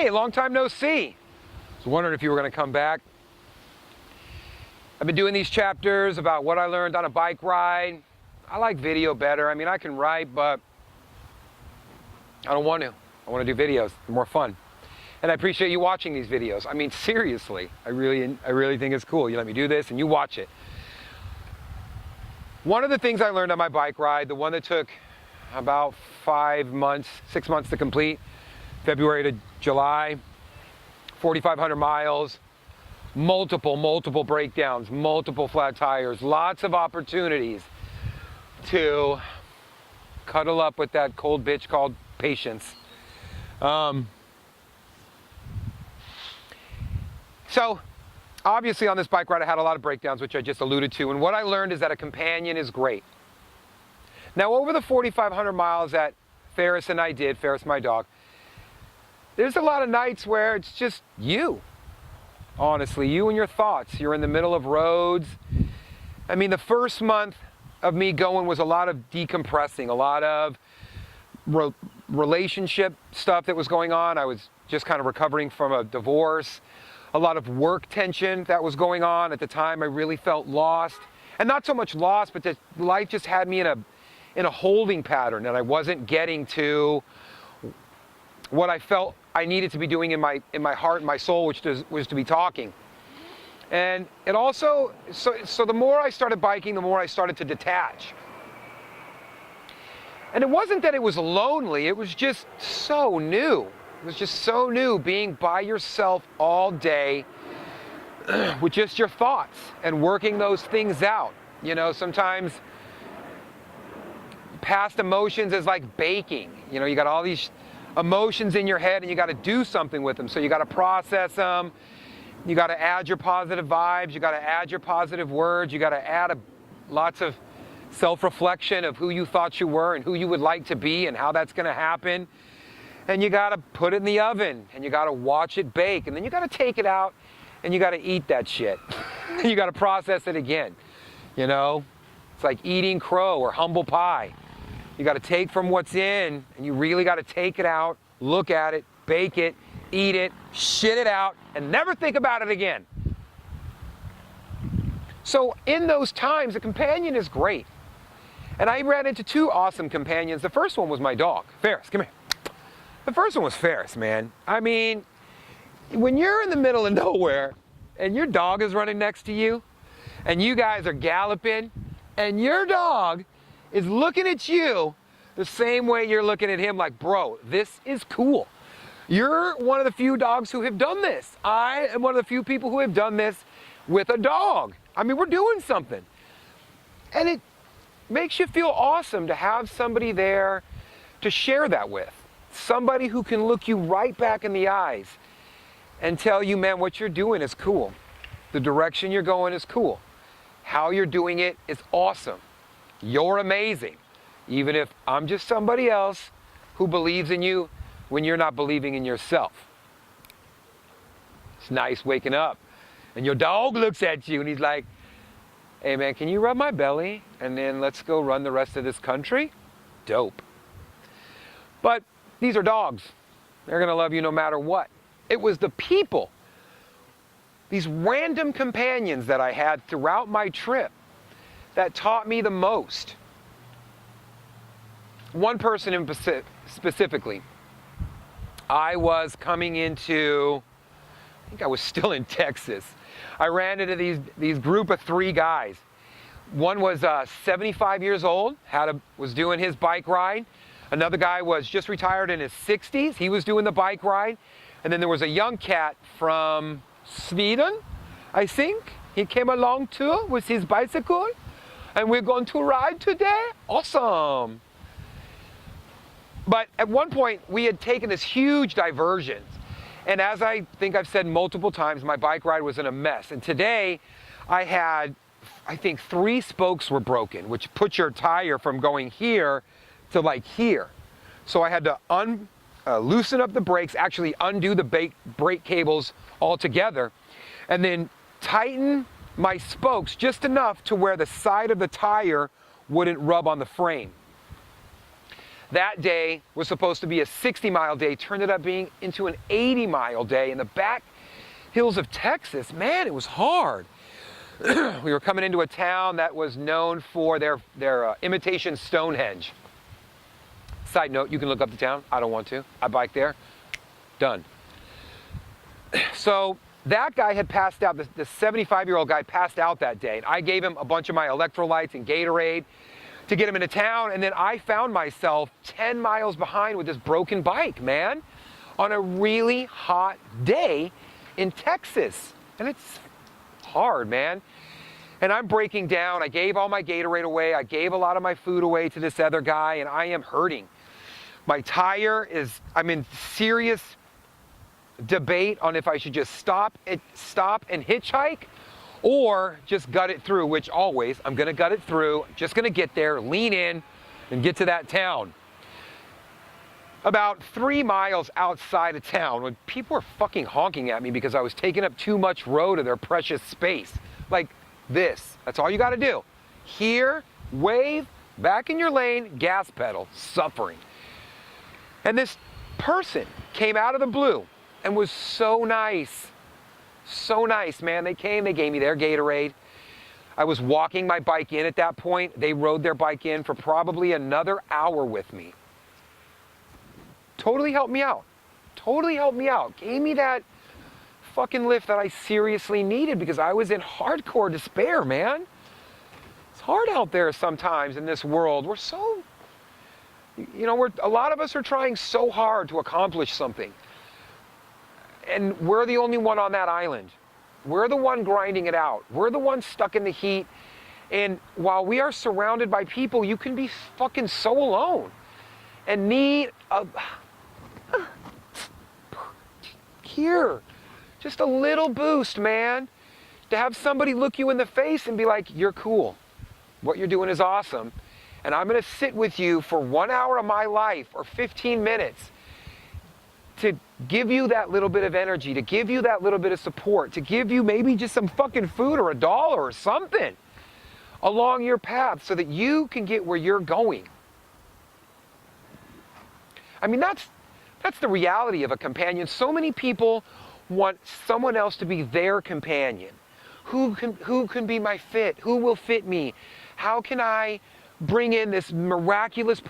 Hey, long time no see. I was wondering if you were going to come back. I've been doing these chapters about what I learned on a bike ride. I like video better. I mean, I can write, but I don't want to. I want to do videos. They're more fun. And I appreciate you watching these videos. I mean, seriously, I really think it's cool. You let me do this and you watch it. One of the things I learned on my bike ride, the one that took about 6 months to complete, February to July, 4,500 miles, multiple breakdowns, multiple flat tires, lots of opportunities to cuddle up with that cold bitch called patience. So obviously on this bike ride I had a lot of breakdowns, which I just alluded to, and what I learned is that a companion is great. Now over the 4,500 miles that Ferris and I did, Ferris my dog, there's a lot of nights where it's just you. Honestly, you and your thoughts. You're in the middle of roads. I mean, the first month of me going was a lot of decompressing, a lot of relationship stuff that was going on. I was just kind of recovering from a divorce. A lot of work tension that was going on. At the time, I really felt lost. And not so much lost, but that life just had me in a holding pattern, and I wasn't getting to what I felt I needed to be doing in my heart and my soul, which was to be talking. And it also, so the more I started biking, the more I started to detach. And it wasn't that it was lonely, it was just so new. It was just so new being by yourself all day with just your thoughts and working those things out. You know, sometimes past emotions is like baking. You know, you got all these emotions in your head and you got to do something with them. So you got to process them. You got to add your positive vibes. You got to add your positive words. You got to add lots of self-reflection of who you thought you were and who you would like to be and how that's going to happen. And you got to put it in the oven and you got to watch it bake. And then you got to take it out and you got to eat that shit. You got to process it again. You know, it's like eating crow or humble pie. You got to take from what's in and you really got to take it out, look at it, bake it, eat it, shit it out, and never think about it again. So in those times, a companion is great. And I ran into two awesome companions. The first one was my dog, Ferris. Come here. The first one was Ferris, man. I mean, when you're in the middle of nowhere and your dog is running next to you and you guys are galloping and your dog is looking at you the same way you're looking at him, like, bro, this is cool. You're one of the few dogs who have done this. I am one of the few people who have done this with a dog. I mean, we're doing something. And it makes you feel awesome to have somebody there to share that with. Somebody who can look you right back in the eyes and tell you, man, what you're doing is cool. The direction you're going is cool. How you're doing it is awesome. You're amazing. Even if I'm just somebody else who believes in you when you're not believing in yourself. It's nice waking up and your dog looks at you and he's like, hey man, can you rub my belly and then let's go run the rest of this country? Dope. But these are dogs. They're gonna love you no matter what. It was the people, these random companions that I had throughout my trip that taught me the most. One person specifically, I was coming into, I think I was still in Texas. I ran into these group of three guys. One was 75 years old, was doing his bike ride. Another guy was just retired in his 60s. He was doing the bike ride. And then there was a young cat from Sweden, I think. He came along too with his bicycle. And we're going to ride today. Awesome. But at one point, we had taken this huge diversion. And as I think I've said multiple times, my bike ride was in a mess. And today, I think 3 spokes were broken, which put your tire from going here to like here. So I had to loosen up the brakes, actually undo the brake cables altogether, and then tighten my spokes just enough to where the side of the tire wouldn't rub on the frame. That day was supposed to be a 60-mile day, turned up being into an 80-mile day in the back hills of Texas. Man, it was hard. We were coming into a town that was known for their imitation Stonehenge. Side note, you can look up the town. I don't want to. I bike there. Done. So that guy had passed out. The 75-year-old guy passed out that day. And I gave him a bunch of my electrolytes and Gatorade to get him into town. And then I found myself 10 miles behind with this broken bike, man, on a really hot day in Texas. And it's hard, man. And I'm breaking down. I gave all my Gatorade away. I gave a lot of my food away to this other guy, and I am hurting. My tire is, I'm in serious debate on if I should just stop and hitchhike or just gut it through, which always, I'm gonna gut it through, just gonna get there, lean in, and get to that town. About 3 miles outside of town, when people were fucking honking at me because I was taking up too much road of their precious space. Like this, that's all you gotta do. Here, wave, back in your lane, gas pedal, suffering. And this person came out of the blue and was so nice. So nice, man. They came, they gave me their Gatorade. I was walking my bike in at that point. They rode their bike in for probably another hour with me. Totally helped me out. Totally helped me out. Gave me that fucking lift that I seriously needed because I was in hardcore despair, man. It's hard out there sometimes in this world. We're so, you know, a lot of us are trying so hard to accomplish something. And we're the only one on that island. We're the one grinding it out. We're the one stuck in the heat. And while we are surrounded by people, you can be fucking so alone and need just a little boost, man. To have somebody look you in the face and be like, you're cool. What you're doing is awesome. And I'm gonna sit with you for 1 hour of my life or 15 minutes to give you that little bit of energy, to give you that little bit of support, to give you maybe just some fucking food or $1 or something along your path so that you can get where you're going. I mean, that's the reality of a companion. So many people want someone else to be their companion. Who can be my fit? Who will fit me? How can I bring in this miraculous